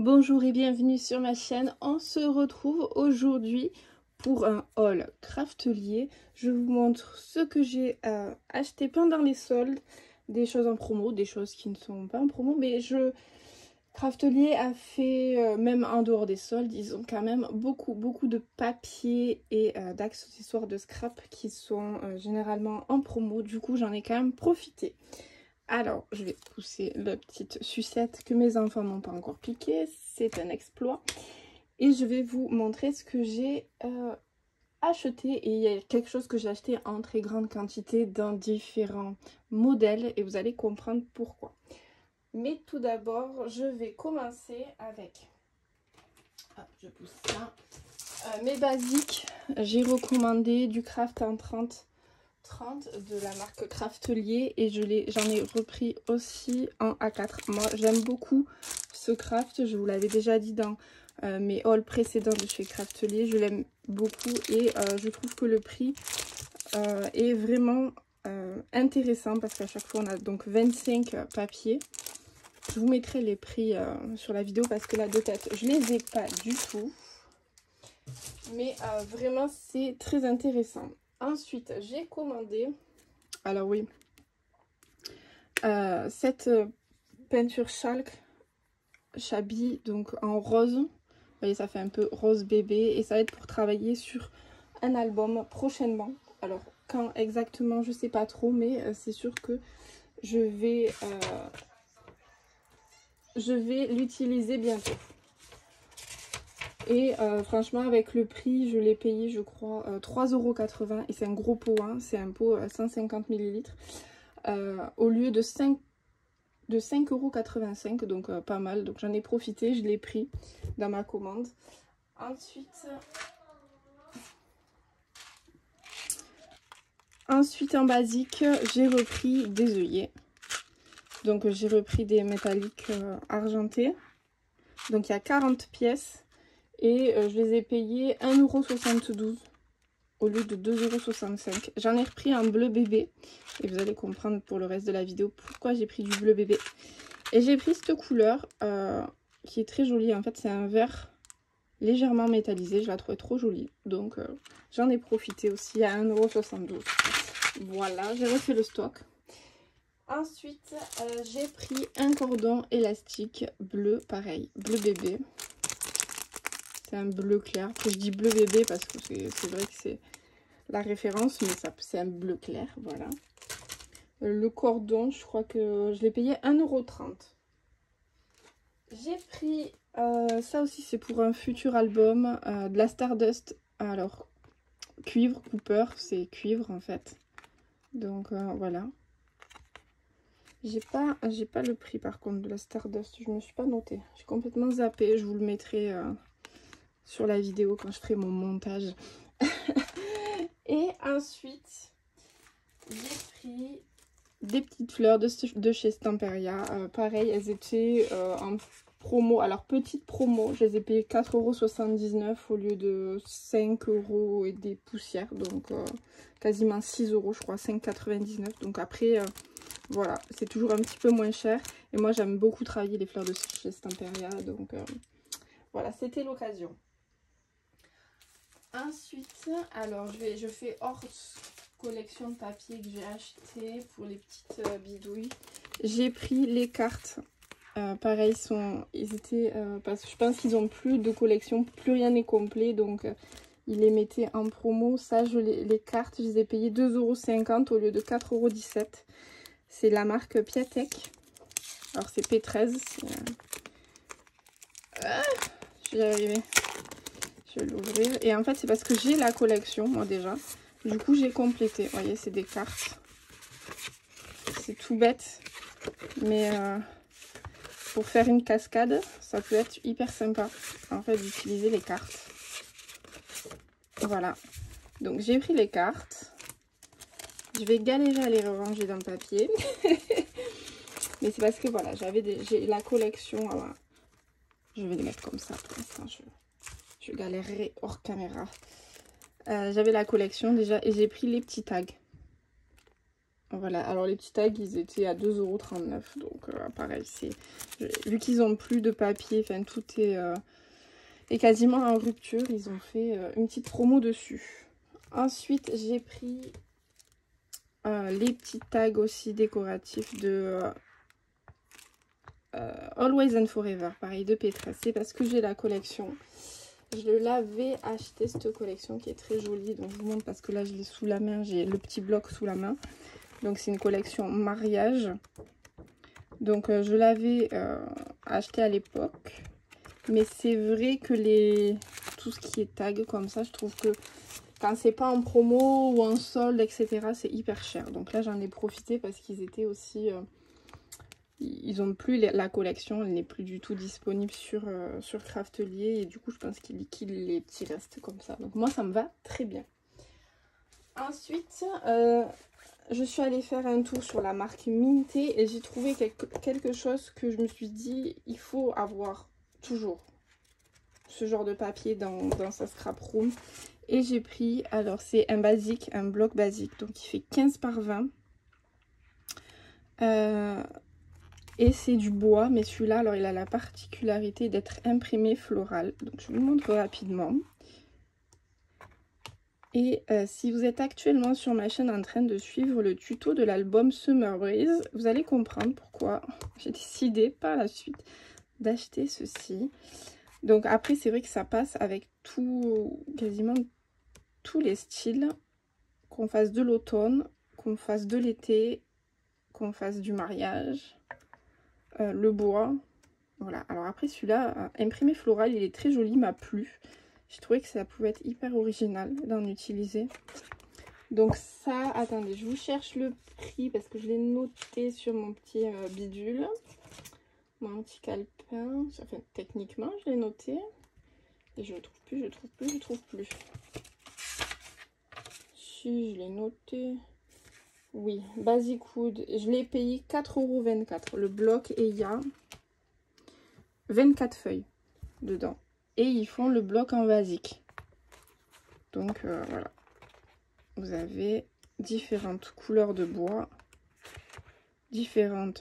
Bonjour et bienvenue sur ma chaîne. On se retrouve aujourd'hui pour un haul Craftelier. Je vous montre ce que j'ai acheté pendant les soldes, des choses en promo, des choses qui ne sont pas en promo, mais Craftelier a fait, même en dehors des soldes, ils ont quand même beaucoup de papiers et d'accessoires de scrap qui sont généralement en promo. Du coup, j'en ai quand même profité. Alors, je vais pousser la petite sucette que mes enfants n'ont pas encore piquée. C'est un exploit. Et je vais vous montrer ce que j'ai acheté. Et il y a quelque chose que j'ai acheté en très grande quantité dans différents modèles. Et vous allez comprendre pourquoi. Mais tout d'abord, je vais commencer avec... Ah, je pousse ça. Mes basiques. J'ai recommandé du Craft en 30 de la marque Craftelier et j'en ai repris aussi en A4. Moi j'aime beaucoup ce craft, je vous l'avais déjà dit dans mes hauls précédents de chez Craftelier, je l'aime beaucoup et je trouve que le prix est vraiment intéressant parce qu'à chaque fois on a donc 25 papiers. Je vous mettrai les prix sur la vidéo parce que là de tête je les ai pas du tout, mais vraiment c'est très intéressant. Ensuite, j'ai commandé, alors oui, cette peinture chalk Chabi, donc en rose. Vous voyez, ça fait un peu rose bébé et ça va être pour travailler sur un album prochainement. Alors, quand exactement, je sais pas trop, mais c'est sûr que je vais l'utiliser bientôt. Et franchement avec le prix je l'ai payé je crois 3,80 € et c'est un gros pot, hein, c'est un pot 150 ml au lieu de 5,85 €, donc pas mal, donc j'en ai profité, je l'ai pris dans ma commande. Ensuite en basique j'ai repris des œillets, donc j'ai repris des métalliques argentés, donc il y a 40 pièces. Et je les ai payés 1,72 € au lieu de 2,65 €. J'en ai repris un bleu bébé. Et vous allez comprendre pour le reste de la vidéo pourquoi j'ai pris du bleu bébé. Et j'ai pris cette couleur qui est très jolie. En fait, c'est un vert légèrement métallisé. Je la trouvais trop jolie. Donc, j'en ai profité aussi à 1,72 €. Voilà, j'ai refait le stock. Ensuite, j'ai pris un cordon élastique bleu, pareil, bleu bébé. C'est un bleu clair. Après, je dis bleu bébé parce que c'est vrai que c'est la référence, mais c'est un bleu clair, voilà. Le cordon, je crois que je l'ai payé 1,30 €. J'ai pris, ça aussi c'est pour un futur album, de la Stardust. Alors, cuivre, Cooper, c'est cuivre en fait. Donc voilà. J'ai pas le prix par contre de la Stardust, je me suis pas notée. J'ai complètement zappé, je vous le mettrai... sur la vidéo quand je ferai mon montage. Et ensuite j'ai pris des petites fleurs de chez Stamperia. Pareil, elles étaient en promo. Alors petite promo, je les ai payées 4,79 € au lieu de 5 € et des poussières. Donc quasiment 6 € je crois, 5,99 €. Donc après voilà, c'est toujours un petit peu moins cher. Et moi j'aime beaucoup travailler les fleurs de chez Stamperia. Donc voilà, c'était l'occasion. Ensuite, alors je fais hors collection de papier que j'ai acheté pour les petites bidouilles. J'ai pris les cartes. Pareil, ils étaient parce que je pense qu'ils n'ont plus de collection, plus rien n'est complet, donc ils les mettaient en promo. Ça, les cartes, je les ai payées 2,50 € au lieu de 4,17 €. C'est la marque Piatek. Alors c'est P13. Je vais y arriver. Je vais l'ouvrir. Et en fait, c'est parce que j'ai la collection, moi déjà. Du coup, j'ai complété. Vous voyez, c'est des cartes. C'est tout bête. Mais pour faire une cascade, ça peut être hyper sympa. En fait, d'utiliser les cartes. Voilà. Donc, j'ai pris les cartes. Je vais galérer à les ranger dans le papier. Mais c'est parce que, voilà, j'ai la collection. Alors, je vais les mettre comme ça pour l'instant. Je galérerai hors caméra. J'avais la collection déjà et j'ai pris les petits tags. Voilà, alors les petits tags, ils étaient à 2,39 €. Donc pareil, vu qu'ils ont plus de papier, enfin tout est quasiment en rupture, ils ont fait une petite promo dessus. Ensuite, j'ai pris les petits tags aussi décoratifs de Always and Forever, pareil, de Petra. C'est parce que j'ai la collection. Je l'avais acheté, cette collection qui est très jolie. Donc je vous montre parce que là, je l'ai sous la main. J'ai le petit bloc sous la main. Donc c'est une collection mariage. Donc je l'avais acheté à l'époque. Mais c'est vrai que tout ce qui est tag comme ça, je trouve que quand c'est pas en promo ou en solde, etc., c'est hyper cher. Donc là, j'en ai profité parce qu'ils étaient aussi... ils ont plus la collection, elle n'est plus du tout disponible sur Craftelier. Et du coup, je pense qu'ils liquident les petits restes comme ça. Donc moi, ça me va très bien. Ensuite, je suis allée faire un tour sur la marque Minté. Et j'ai trouvé quelque chose que je me suis dit, il faut avoir toujours ce genre de papier dans sa scrap room. Et j'ai pris, alors c'est un basique, un bloc basique. Donc il fait 15 par 20. Et c'est du bois, mais celui-là, alors il a la particularité d'être imprimé floral. Donc je vous montre rapidement. Et si vous êtes actuellement sur ma chaîne en train de suivre le tuto de l'album Summer Breeze, vous allez comprendre pourquoi j'ai décidé par la suite d'acheter ceci. Donc après, c'est vrai que ça passe avec quasiment tous les styles, qu'on fasse de l'automne, qu'on fasse de l'été, qu'on fasse du mariage, le bois. Voilà, alors après celui-là, imprimé floral, il est très joli, m'a plu. J'ai trouvé que ça pouvait être hyper original d'en utiliser. Donc ça, attendez, je vous cherche le prix parce que je l'ai noté sur mon petit bidule. Mon petit calepin. Enfin, techniquement, je l'ai noté. Et je le trouve plus, je le trouve plus. Si, je l'ai noté. Oui, Basic Wood. Je l'ai payé 4,24 € le bloc et il y a 24 feuilles dedans. Et ils font le bloc en basique. Donc voilà. Vous avez différentes couleurs de bois. Différents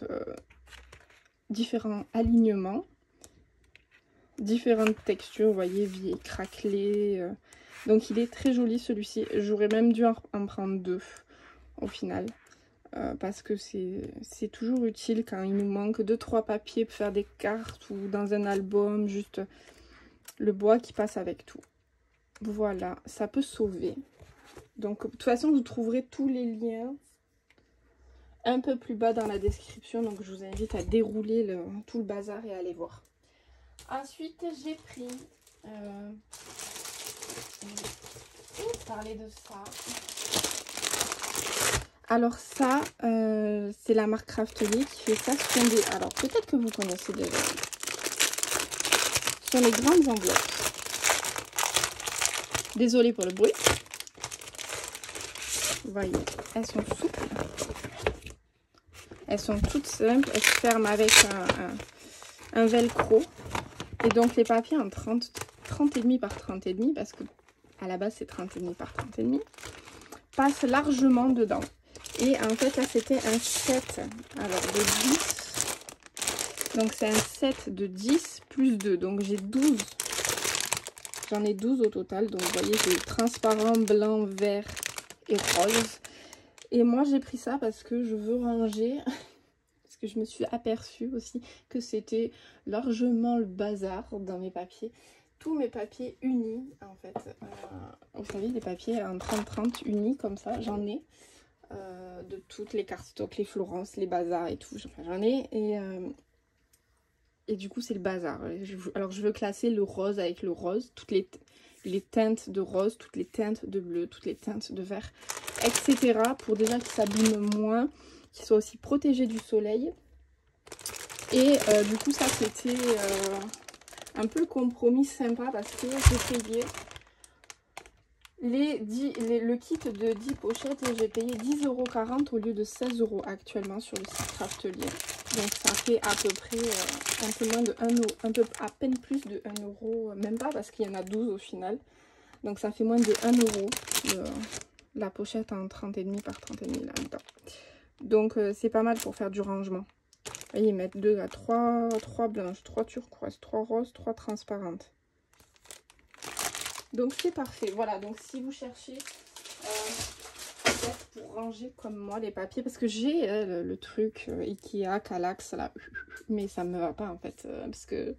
alignements. Différentes textures. Vous voyez, vieille, craquelé. Donc il est très joli celui-ci. J'aurais même dû en prendre deux au final. Parce que c'est toujours utile quand il nous manque 2-3 papiers pour faire des cartes ou dans un album. Juste le bois qui passe avec tout. Voilà, ça peut sauver. Donc de toute façon, vous trouverez tous les liens un peu plus bas dans la description. Donc je vous invite à dérouler tout le bazar et à aller voir. Ensuite, j'ai pris... parler de ça. Alors ça, c'est la marque Craftelier qui fait ça. Ce sont des... Alors peut-être que vous connaissez déjà. Ce sont les grandes enveloppes. Désolée pour le bruit. Vous voyez, elles sont souples. Elles sont toutes simples. Elles se ferment avec un velcro. Et donc les papiers en 30,5 par 30,5 parce que à la base c'est 30,5 par 30,5 passent largement dedans. Et en fait là c'était un set alors de 10. Donc c'est un set de 10 plus 2. Donc j'ai 12. J'en ai 12 au total. Donc vous voyez j'ai transparent, blanc, vert et rose. Et moi j'ai pris ça parce que je veux ranger. Parce que je me suis aperçue aussi que c'était largement le bazar dans mes papiers. Tous mes papiers unis en fait. Vous savez des papiers en 30-30 unis comme ça. J'en ai. De toutes les cardstocks, les Florence, les bazars et tout. Enfin, j'en ai. Et du coup, c'est le bazar. Alors, je veux classer le rose avec le rose. Toutes les teintes de rose, toutes les teintes de bleu, toutes les teintes de vert, etc. Pour déjà qu'ils s'abîment moins, qu'ils soient aussi protégés du soleil. Et du coup, ça, c'était un peu le compromis sympa parce que j'ai payé... le kit de 10 pochettes et j'ai payé 10,40 € au lieu de 16 € actuellement sur le site Craftelier. Donc ça fait à peu près un peu moins de 1 €, à peine plus de 1 €, même pas parce qu'il y en a 12 au final. Donc ça fait moins de 1 € la pochette en 30,5 par 30,5 là-dedans. Donc c'est pas mal pour faire du rangement. Vous voyez, ils mettent 3 blanches, 3 turquoises, 3 roses, 3 transparentes. Donc c'est parfait. Voilà, donc si vous cherchez pour ranger comme moi les papiers, parce que j'ai le truc Ikea, Kallax là, mais ça me va pas en fait, parce que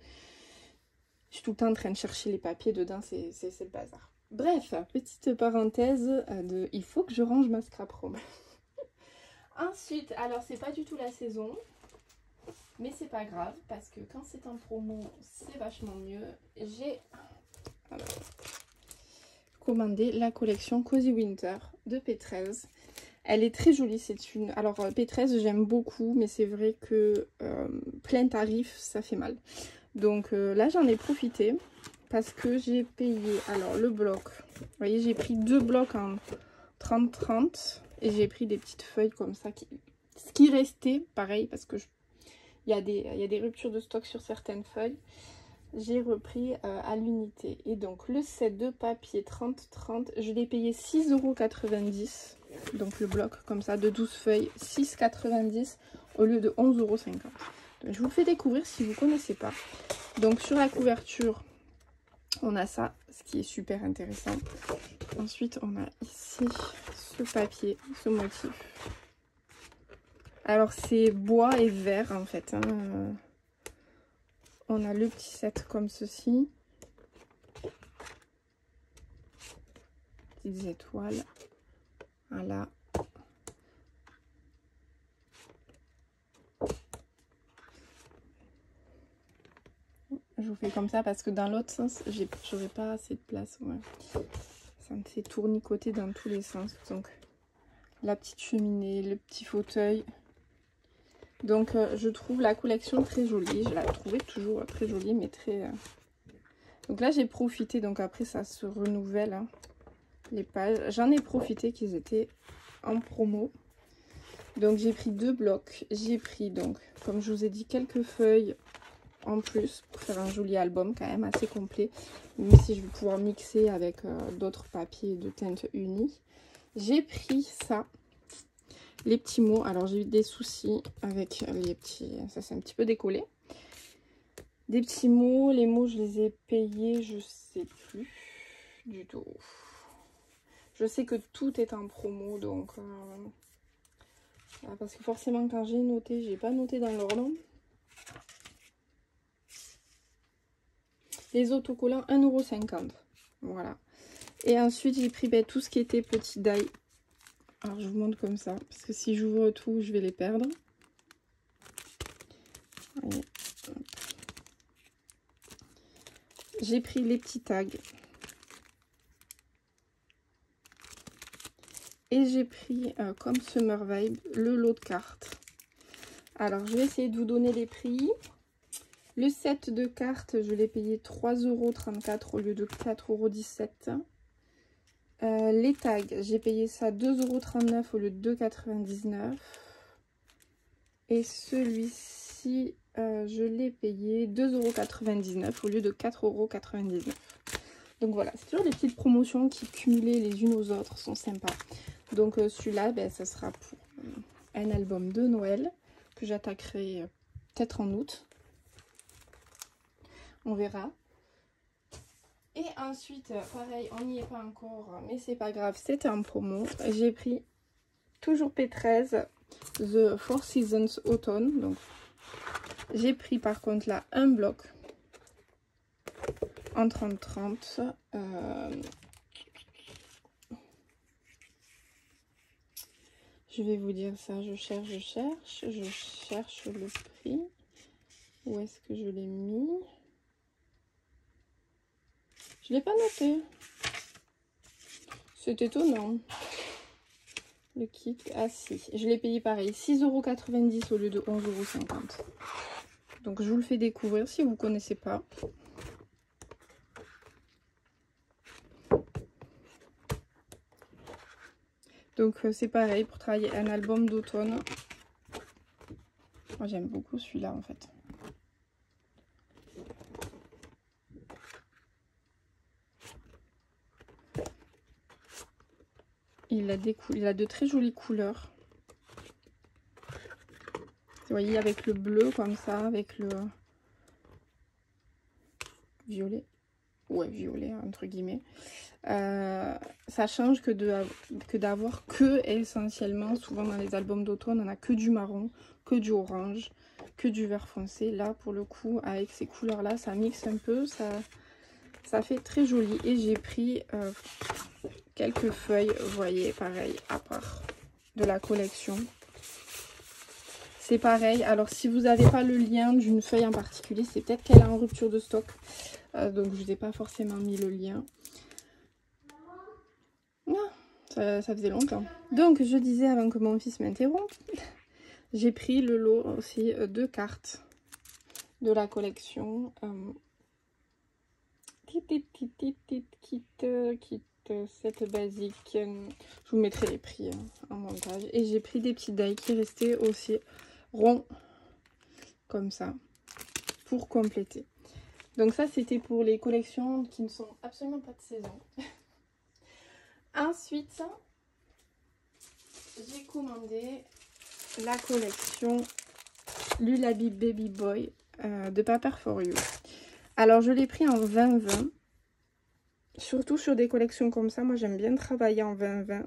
je suis tout le temps en train de chercher les papiers dedans, c'est le bazar. Bref, petite parenthèse de il faut que je range ma scrap room. Ensuite, alors c'est pas du tout la saison, mais c'est pas grave parce que quand c'est en promo, c'est vachement mieux. J'ai commandé la collection Cozy Winter de P13. Elle est très jolie, c'est une... Alors P13 j'aime beaucoup, mais c'est vrai que plein tarif, ça fait mal. Donc là j'en ai profité parce que j'ai payé, alors le bloc, vous voyez j'ai pris 2 blocs en 30-30 et j'ai pris des petites feuilles comme ça, ce qui restait, pareil, parce que il y a des ruptures de stock sur certaines feuilles. J'ai repris à l'unité. Et donc le set de papier 30-30, je l'ai payé 6,90 €. Donc le bloc comme ça de 12 feuilles, 6,90 € au lieu de 11,50 €. Je vous le fais découvrir si vous ne connaissez pas. Donc sur la couverture, on a ça, ce qui est super intéressant. Ensuite, on a ici ce papier, ce motif. Alors c'est bois et vert en fait. Hein. On a le petit set comme ceci. Petites étoiles. Voilà. Je vous fais comme ça parce que dans l'autre sens, j'aurais pas assez de place. Ouais. Ça me fait tournicoter dans tous les sens. Donc la petite cheminée, le petit fauteuil. Donc je trouve la collection très jolie. Je la trouvais toujours très jolie, mais très... Donc là j'ai profité, donc après ça se renouvelle hein, les pages. J'en ai profité qu'ils étaient en promo. Donc j'ai pris 2 blocs. J'ai pris donc, comme je vous ai dit, quelques feuilles en plus pour faire un joli album quand même assez complet. Même si je vais pouvoir mixer avec d'autres papiers de teinte unie. J'ai pris ça. Les petits mots, alors j'ai eu des soucis avec les petits, ça c'est un petit peu décollé. Des petits mots, les mots je les ai payés, je sais plus du tout. Je sais que tout est en promo, donc parce que forcément quand j'ai noté, j'ai pas noté dans l'ordre. Les autocollants 1,50 €, voilà. Et ensuite j'ai pris tout ce qui était petit die. Alors je vous montre comme ça, parce que si j'ouvre tout, je vais les perdre. J'ai pris les petits tags. Et j'ai pris, comme Summer Vibe, le lot de cartes. Alors je vais essayer de vous donner les prix. Le set de cartes, je l'ai payé 3,34 € au lieu de 4,17 €. Les tags, j'ai payé ça 2,39 € au lieu de 2,99 €. Et celui-ci, je l'ai payé 2,99 € au lieu de 4,99 €. Donc voilà, c'est toujours des petites promotions qui cumulées les unes aux autres sont sympas. Donc celui-là, ça sera pour un album de Noël que j'attaquerai peut-être en août. On verra. Et ensuite, pareil, on n'y est pas encore, mais c'est pas grave, c'était en promo. J'ai pris toujours P13, The Four Seasons Autumn. Donc, j'ai pris par contre là un bloc en 30-30. Je vais vous dire ça, je cherche le prix. Où est-ce que je l'ai mis? Je ne l'ai pas noté. C'est étonnant. Le kit, ah si, je l'ai payé pareil, 6,90 € au lieu de 11,50 €. Donc je vous le fais découvrir si vous ne connaissez pas. Donc c'est pareil pour travailler un album d'automne. Moi j'aime beaucoup celui-là en fait. Il a de très jolies couleurs. voyez, avec le bleu comme ça, avec le violet. Ouais, violet, entre guillemets. Ça change que d'avoir que essentiellement, souvent dans les albums d'automne, on a que du marron, que du orange, que du vert foncé. Là, pour le coup, avec ces couleurs-là, ça mixe un peu, ça fait très joli. Et j'ai pris quelques feuilles, vous voyez, pareil, à part de la collection. C'est pareil. Alors, si vous n'avez pas le lien d'une feuille en particulier, c'est peut-être qu'elle est en rupture de stock. Donc, je vous ai pas forcément mis le lien. Non, ça faisait longtemps. Donc, je disais avant que mon fils m'interrompe, j'ai pris le lot aussi de cartes de la collection. Kit set basique. Je vous mettrai les prix en montage. Et j'ai pris des petits die qui restaient aussi ronds, comme ça, pour compléter. Donc ça, c'était pour les collections qui ne sont absolument pas de saison. Ensuite, j'ai commandé la collection Lullaby Baby Boy de Paper for You. Alors, je l'ai pris en 20-20. Surtout sur des collections comme ça, moi j'aime bien travailler en 20-20.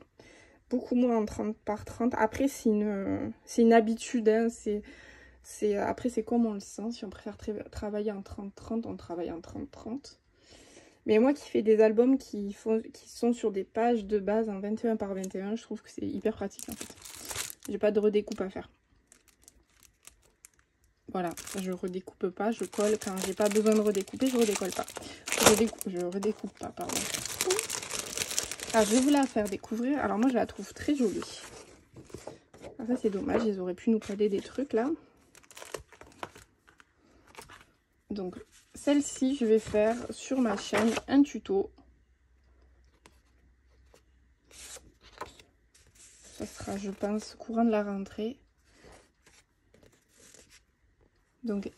Beaucoup moins en 30 par 30. Après, c'est une habitude, hein. Après, c'est comme on le sent. Si on préfère travailler en 30-30, on travaille en 30-30. Mais moi qui fais des albums qui sont sur des pages de base en 21 par 21, je trouve que c'est hyper pratique en fait. J'ai pas de redécoupe à faire. Voilà, je redécoupe pas, je colle. Quand j'ai pas besoin de redécouper, je redécolle pas. Je redécoupe pas, pardon. Alors, je vais vous la faire découvrir. Alors, moi, je la trouve très jolie. Alors, ça, c'est dommage. Ils auraient pu nous coller des trucs, là. Donc, celle-ci, je vais faire sur ma chaîne un tuto. Ça sera, je pense, courant de la rentrée. Donc,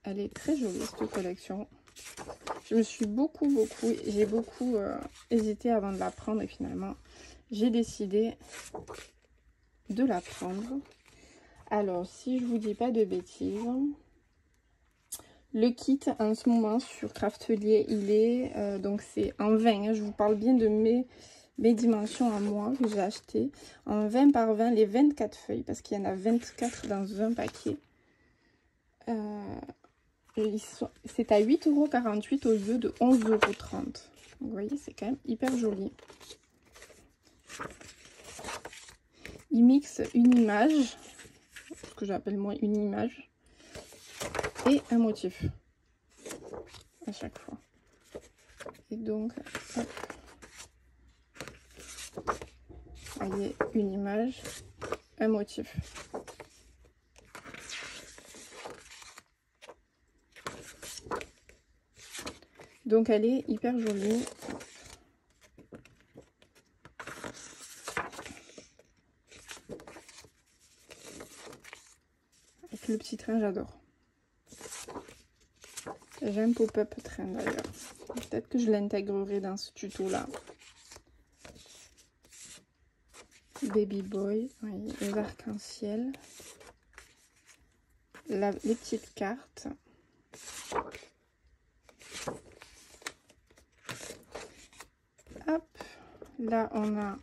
elle est très jolie, cette collection. Je me suis j'ai beaucoup hésité avant de la prendre et finalement, j'ai décidé de la prendre. Alors, si je vous dis pas de bêtises, le kit en ce moment sur Craftelier, il est, donc c'est en 20, hein, je vous parle bien de mes dimensions à moi que j'ai acheté, en 20 par 20, les 24 feuilles, parce qu'il y en a 24 dans un paquet. C'est à 8,48 € au lieu de 11,30 €. Donc, vous voyez, c'est quand même hyper joli. Il mixe une image, ce que j'appelle moi une image, et un motif à chaque fois. Et donc, hop. Vous voyez, une image, un motif. Donc elle est hyper jolie. Avec le petit train, j'adore. J'ai un pop-up train d'ailleurs. Peut-être que je l'intégrerai dans ce tuto-là. Baby Boy, oui, les arcs-en-ciel. Les petites cartes. Hop, là on a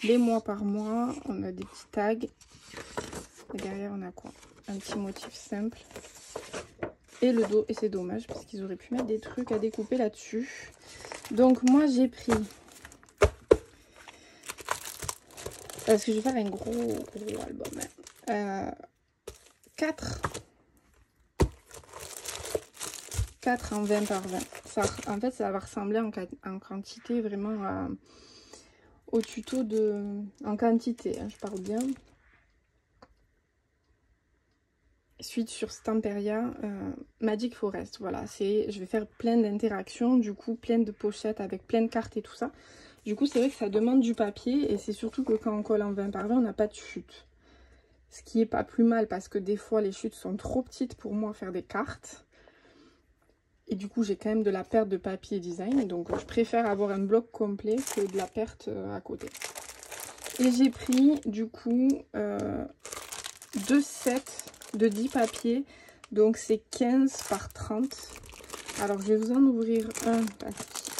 les mois par mois, on a des petits tags. Et derrière on a quoi? Un petit motif simple. Et le dos, et c'est dommage parce qu'ils auraient pu mettre des trucs à découper là-dessus. Donc moi j'ai pris, parce que je vais faire un gros album, hein. 4 en 20 par 20. Ça, en fait, ça va ressembler en quantité vraiment au tuto en quantité, hein, je parle bien. Suite sur Stamperia, Magic Forest. Voilà, je vais faire plein d'interactions, du coup, plein de pochettes avec plein de cartes et tout ça. Du coup, c'est vrai que ça demande du papier et c'est surtout que quand on colle en 20 par 20, on n'a pas de chute. Ce qui est pas plus mal parce que des fois, les chutes sont trop petites pour moi faire des cartes. Et du coup, j'ai quand même de la perte de papier design. Donc, je préfère avoir un bloc complet que de la perte à côté. Et j'ai pris, du coup, 2 sets de 10 papiers. Donc c'est 15 par 30. Alors je vais vous en ouvrir un parce que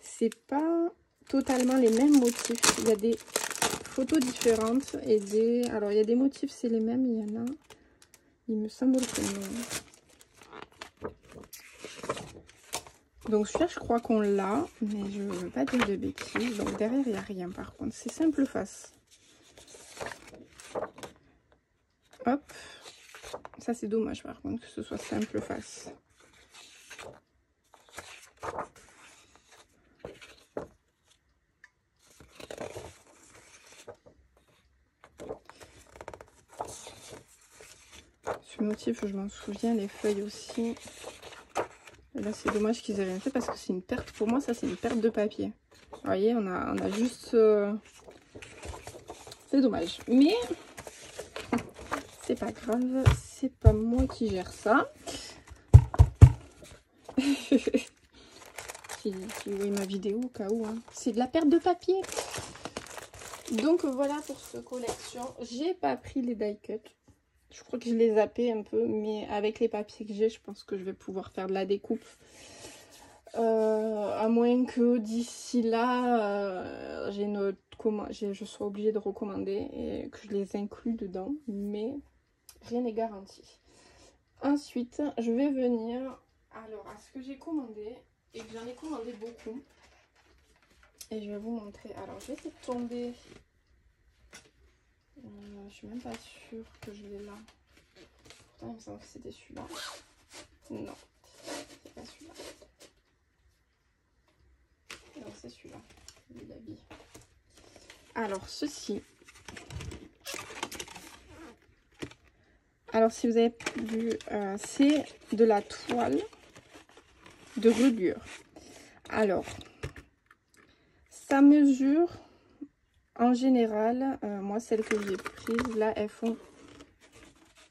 c'est pas totalement les mêmes motifs. Il y a des photos différentes et des... Alors il y a des motifs c'est les mêmes, il y en a... Il me semble que non. Donc celui-là je crois qu'on l'a, mais je ne veux pas dire de bêtises. Donc derrière il n'y a rien par contre, c'est simple face. Hop. Ça c'est dommage par contre que ce soit simple face. Ce motif je m'en souviens, les feuilles aussi. Et là c'est dommage qu'ils aient rien fait parce que c'est une perte, pour moi ça c'est une perte de papier. Vous voyez on a juste... C'est dommage. Mais c'est pas grave, c'est pas moi qui gère ça. qui voit ma vidéo au cas où. Hein. C'est de la perte de papier. Donc voilà pour cette collection. J'ai pas pris les die cut. Je crois que je les zappé un peu, mais avec les papiers que j'ai, je pense que je vais pouvoir faire de la découpe. À moins que d'ici là, je sois obligée de recommander et que je les inclue dedans, mais rien n'est garanti. Ensuite, je vais venir alors à ce que j'ai commandé et que j'en ai commandé beaucoup. Et je vais vous montrer. Alors, je vais essayer de tomber. Je suis même pas sûre que je l'ai là. Pourtant, il me semble que c'était celui-là. Non, c'est pas celui-là. Non, c'est celui-là. L'habit. Alors, ceci. Alors, si vous avez vu, c'est de la toile de reliure. Alors, ça mesure, en général, moi, celles que j'ai prises, là, elles font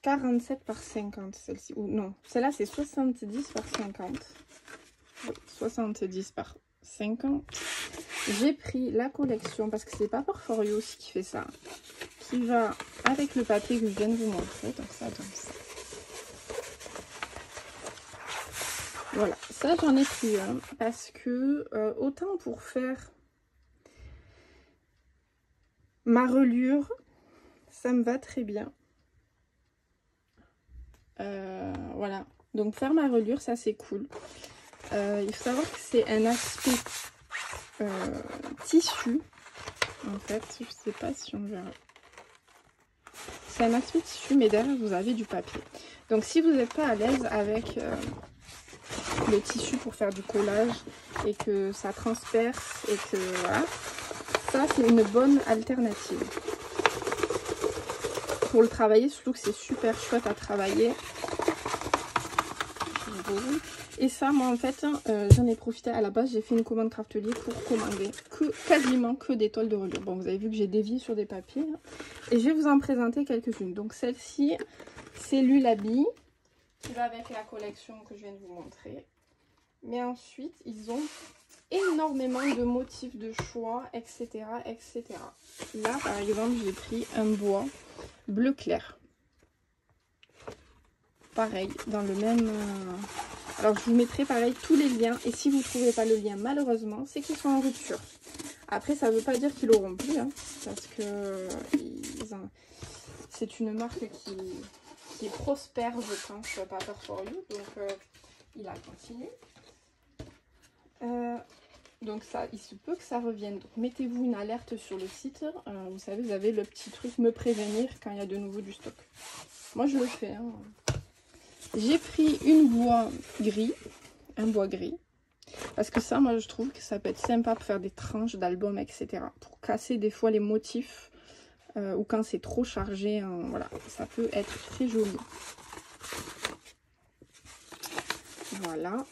47 par 50, celle-ci. Ou non, celle-là, c'est 70 par 50. Oui, 70 par 50. J'ai pris la collection, parce que c'est pas Portfolio aussi qui fait ça, qui va avec le papier que je viens de vous montrer. Donc ça donne ça. Voilà, ça j'en ai pris un parce que autant pour faire ma reliure, ça me va très bien. Voilà, donc faire ma reliure, ça c'est cool. Il faut savoir que c'est un aspect tissu, en fait, je sais pas si on verra. C'est un aspect tissu, mais derrière vous avez du papier. Donc si vous n'êtes pas à l'aise avec le tissu pour faire du collage et que ça transperce et que voilà, ça c'est une bonne alternative pour le travailler, surtout que c'est super chouette à travailler. Et ça, moi en fait, j'en ai profité à la base, j'ai fait une commande Craftelier pour commander quasiment que des toiles de reliure. Bon, vous avez vu que j'ai dévié sur des papiers hein, et je vais vous en présenter quelques-unes. Donc celle-ci, c'est l'Ulabi qui va avec la collection que je viens de vous montrer. Mais ensuite, ils ont énormément de motifs de choix, etc. etc. Là, par exemple, j'ai pris un bois bleu clair. Pareil, dans le même... Alors, je vous mettrai pareil tous les liens. Et si vous ne trouvez pas le lien, malheureusement, c'est qu'ils sont en rupture. Après, ça ne veut pas dire qu'ils l'auront plus. Hein, parce que c'est une marque qui prospère, je pense, pas Portfolio. Donc, il a continué. Donc ça, il se peut que ça revienne. Donc mettez-vous une alerte sur le site. Vous savez, vous avez le petit truc me prévenir quand il y a de nouveau du stock. Moi je le fais. Hein. J'ai pris une bois gris, un bois gris. Parce que ça, moi je trouve que ça peut être sympa pour faire des tranches d'albums, etc. Pour casser des fois les motifs. Ou quand c'est trop chargé. Hein, voilà, ça peut être très joli. Voilà.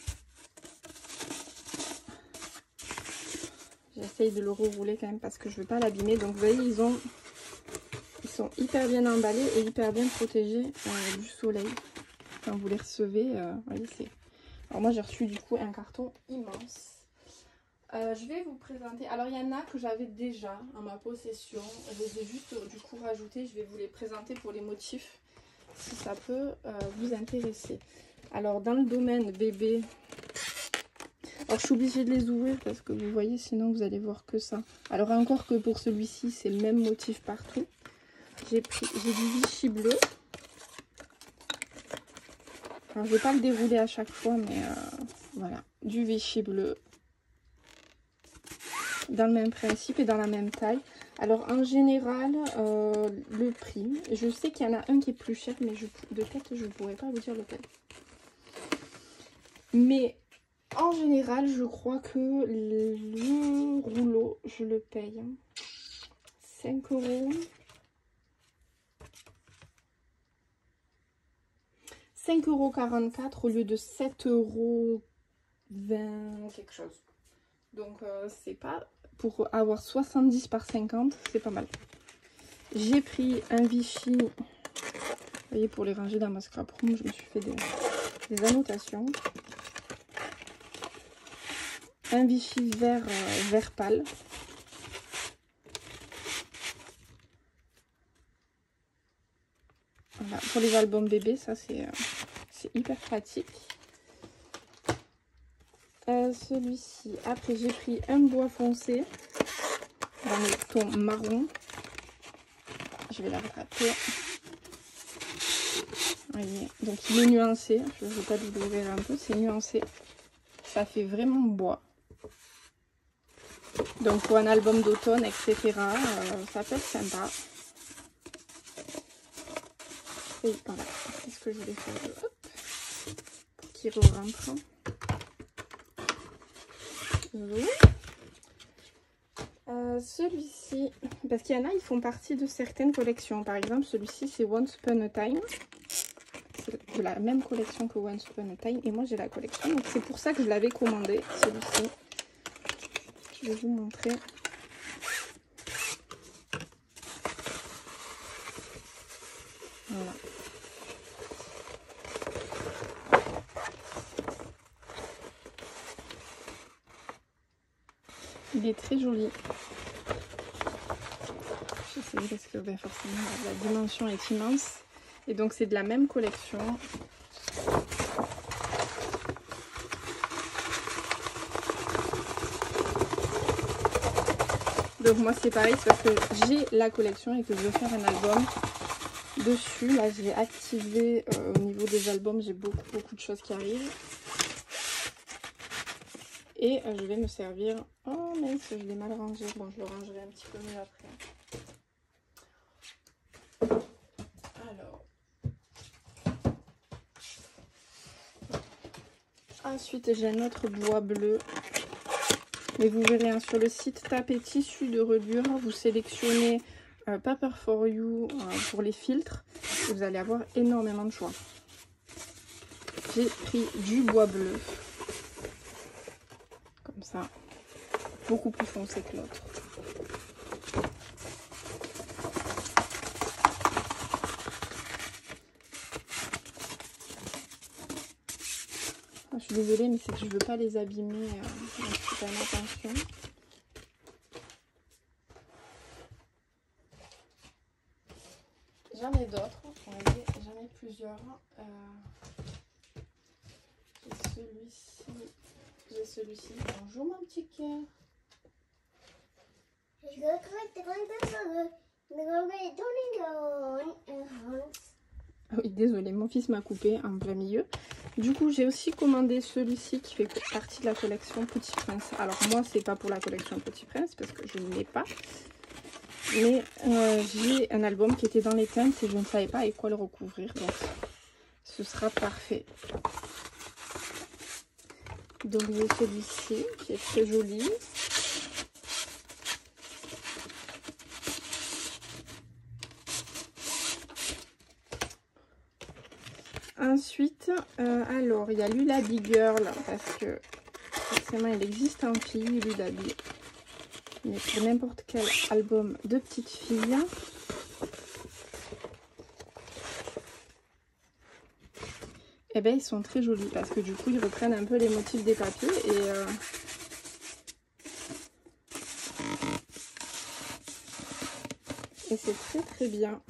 J'essaye de le rerouler quand même parce que je ne veux pas l'abîmer. Donc vous voyez, ils sont hyper bien emballés et hyper bien protégés du soleil. Quand vous les recevez, voyez, alors moi j'ai reçu du coup un carton immense. Je vais vous présenter. Alors il y en a que j'avais déjà en ma possession. Je les ai juste du coup rajoutés. Je vais vous les présenter pour les motifs. si ça peut vous intéresser. Alors dans le domaine bébé, alors je suis obligée de les ouvrir parce que vous voyez, sinon vous allez voir que ça. Alors encore que pour celui-ci, c'est le même motif partout. J'ai du Vichy bleu. Alors je vais pas le dérouler à chaque fois, mais voilà, du Vichy bleu. Dans le même principe et dans la même taille. Alors en général, le prix, je sais qu'il y en a un qui est plus cher, mais de tête je ne pourrais pas vous dire lequel. Mais en général, je crois que le rouleau, je le paye 5 €. 5,44 € au lieu de 7,20 € quelque chose. Donc c'est pas, pour avoir 70 par 50, c'est pas mal. J'ai pris un Vichy, vous voyez, pour les ranger dans ma scrap room, je me suis fait des annotations. Un Vichy vert, vert pâle. Voilà, pour les albums bébés, ça c'est hyper pratique. Celui-ci, après j'ai pris un bois foncé dans le ton marron. Je vais la rattraper. Voyez. Donc il est nuancé, je ne vais pas vous l'ouvrir un peu, c'est nuancé. Ça fait vraiment bois. Donc pour un album d'automne, etc., ça peut être sympa. Et voilà, c'est ce que je voulais faire. Hop, pour qu'il re-rentre. Celui-ci, parce qu'il y en a, ils font partie de certaines collections. Par exemple, celui-ci, c'est Once Upon a Time. C'est de la même collection que Once Upon a Time. Et moi, j'ai la collection. Donc, c'est pour ça que je l'avais commandé, celui-ci. Je vais vous montrer. Voilà. Il est très joli. J'essaie parce que ben, forcément la dimension est immense. Et donc c'est de la même collection. Donc moi c'est pareil, c'est parce que j'ai la collection et que je veux faire un album dessus. Là j'ai activé au niveau des albums, j'ai beaucoup de choses qui arrivent. Et je vais me servir... Oh mince, je l'ai mal rangé. Bon, je le rangerai un petit peu mieux après. Alors. Ensuite, j'ai un autre bois bleu. Mais vous verrez, hein, sur le site, tapez tissu de reliure. Vous sélectionnez Paper for You pour les filtres. Vous allez avoir énormément de choix. J'ai pris du bois bleu. Comme ça. Beaucoup plus foncé que l'autre. Je suis désolée, mais c'est que je ne veux pas les abîmer. Donc faites attention. J'en ai d'autres. J'en ai plusieurs. J'ai celui-ci. Bonjour mon petit cœur. Ah oui, désolée, mon fils m'a coupé en plein milieu. Du coup, j'ai aussi commandé celui-ci qui fait partie de la collection Petit Prince. Alors moi, c'est pas pour la collection Petit Prince parce que je ne l'ai pas. Mais j'ai un album qui était dans les teintes et je ne savais pas avec quoi le recouvrir. Donc, ce sera parfait. Donc, j'ai celui-ci qui est très joli. Ensuite, alors, il y a Lullaby Girl, parce que forcément, il existe en fille, Lullaby. Mais pour n'importe quel album de petite fille. Et bien, ils sont très jolis, parce que du coup, ils reprennent un peu les motifs des papiers. Et c'est très bien.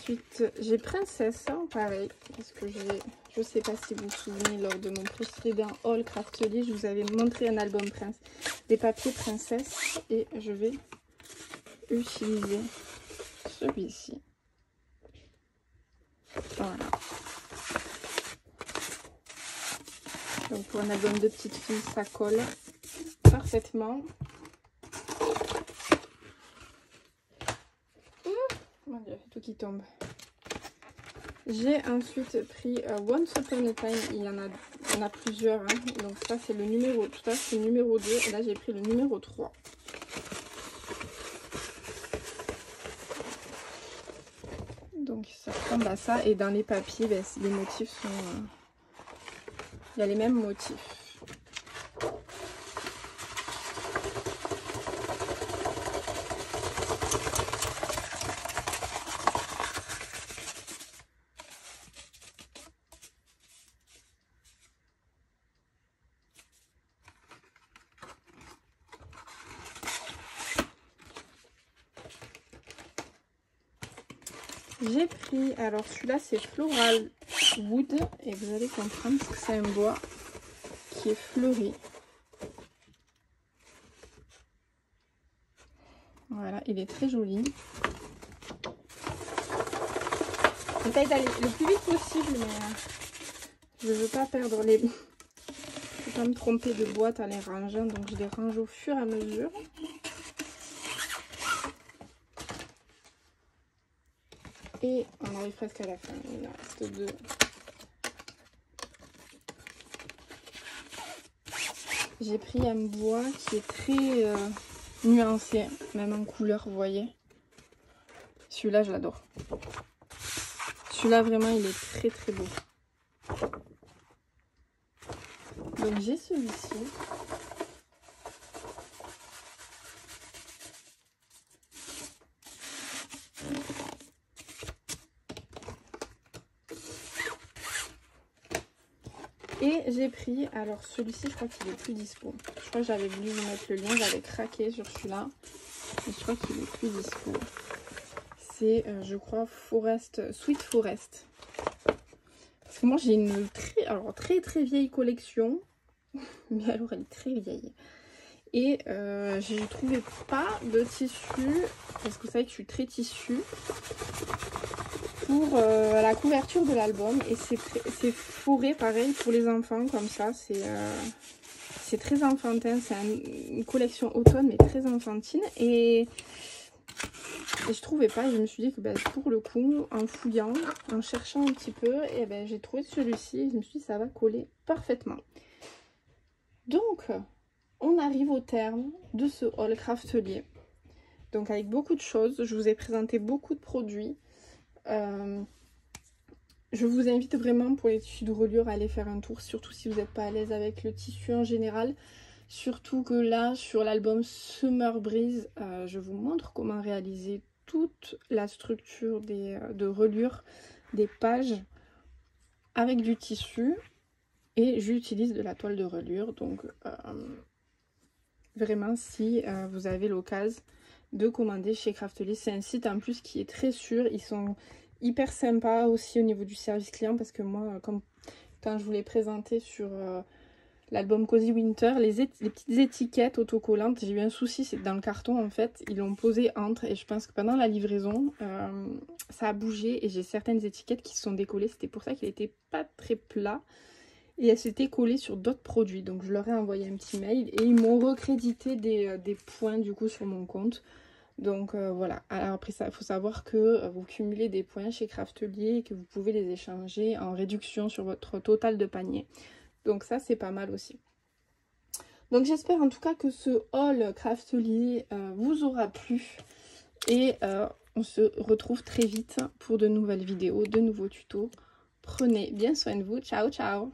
Ensuite, j'ai Princesse, hein, pareil, parce que je sais pas si vous vous souvenez, lors de mon précédent haul Craftelier, je vous avais montré un album des papiers Princesse, et je vais utiliser celui-ci. Voilà. Donc pour un album de petite fille, ça colle parfaitement. Mon Dieu, tout qui tombe. J'ai ensuite pris Once Upon a Time, il y en a plusieurs, hein. Donc ça c'est le numéro, tout ça c'est le numéro 2, et là j'ai pris le numéro 3. Donc ça ressemble à ça, et dans les papiers, ben, les motifs sont... il y a les mêmes motifs. J'ai pris, alors celui-là c'est Floral Wood, et vous allez comprendre que c'est un bois qui est fleuri. Voilà, il est très joli. J'essaie d'aller le plus vite possible, mais je ne veux pas perdre les... Je ne veux pas me tromper de boîte en les rangeant, donc je les range au fur et à mesure. Et on arrive presque à la fin, il en reste 2. J'ai pris un bois qui est très nuancé, même en couleur, vous voyez. Celui-là, je l'adore. Celui-là, vraiment, il est très très beau. Donc j'ai celui-ci. Et j'ai pris, alors celui-ci, je crois qu'il est plus dispo. Je crois que j'avais voulu vous mettre le lien, j'avais craqué sur celui-là. Mais je crois qu'il est plus dispo. C'est, je crois, Sweet Forest. Parce que moi, j'ai une très vieille collection. Mais alors, elle est très vieille. Et je ne trouvais pas de tissu, parce que vous savez que je suis très tissu, pour la couverture de l'album. Et c'est fourré pareil pour les enfants, comme ça. C'est très enfantin, c'est une collection automne, mais très enfantine. Et je trouvais pas, et je me suis dit que ben, pour le coup, en fouillant, en cherchant un petit peu, et ben, j'ai trouvé celui-ci, et je me suis dit ça va coller parfaitement. Donc... on arrive au terme de ce haul Craftelier. Donc avec beaucoup de choses, je vous ai présenté beaucoup de produits. Je vous invite vraiment pour les tissus de reliure à aller faire un tour, surtout si vous n'êtes pas à l'aise avec le tissu en général. Surtout que là, sur l'album Summer Breeze, je vous montre comment réaliser toute la structure de reliure des pages avec du tissu. Et j'utilise de la toile de reliure, donc... vraiment, si vous avez l'occasion de commander chez Craftelier, c'est un site en plus qui est très sûr. Ils sont hyper sympas aussi au niveau du service client, parce que moi, quand je vous l'ai présenté sur l'album Cozy Winter, les petites étiquettes autocollantes, j'ai eu un souci, c'est dans le carton en fait, ils l'ont posé entre, et je pense que pendant la livraison, ça a bougé et j'ai certaines étiquettes qui se sont décollées. C'était pour ça qu'il n'était pas très plat. Et elle s'était collée sur d'autres produits. Donc je leur ai envoyé un petit mail et ils m'ont recrédité des points du coup sur mon compte. Donc voilà. Alors après ça, il faut savoir que vous cumulez des points chez Craftelier et que vous pouvez les échanger en réduction sur votre total de panier. Donc ça c'est pas mal aussi. Donc j'espère en tout cas que ce haul Craftelier vous aura plu. Et on se retrouve très vite pour de nouvelles vidéos, de nouveaux tutos. Prenez bien soin de vous. Ciao ciao.